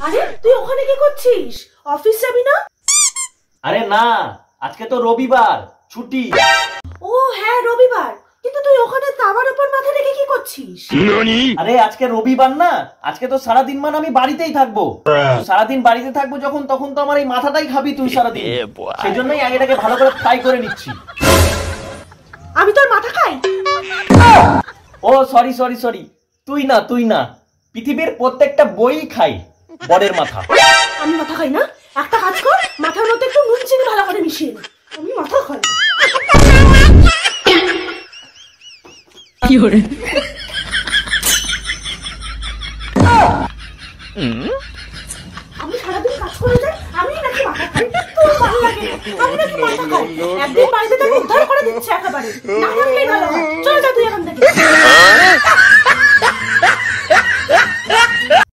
আরে তুই ওখানে কি করছিস? অফিস যাবি না? আরে না, আজকে তো রবিবার, ছুটি। ও হ্যাঁ রবিবার, কিন্তু তুই ওখানে তাওয়ার উপর মাথা রেখে কি করছিস? আরে আজকে রবিবার না, আজকে তো সারাদিন মানে আমি বাড়িতেই থাকবো। সারাদিন বাড়িতে থাকবো যখন, তখন তো আমার এই মাথাটাই খাবি তুই সারাদিন। সেই জন্যই আগেটাকে ভালো করে ফ্রাই করে নিচ্ছি। আমি তোর মাথা খাই? ও সরি সরি সরি, তুই না, পৃথিবীর প্রত্যেকটা বই খাই বরের মাথা। আমি মাথা খাই না? একটা কাজ কর, মাথার মধ্যে একটু নুন চিনি ভালো করে মিশিয়ে নে। আমি মাথা খাই। কি হরে? আমি সারাদিন কাজ করে যাই, আমি নাকি মাথা খাই? তোর ভালো লাগে? আমি নাকি মাথা খাই? একদিন বাড়িতে তাকে উদ্ধার করে দিচ্ছে একেবারে। না থাকলেই ভালো হয়। চলে যা তুই এখান থেকে।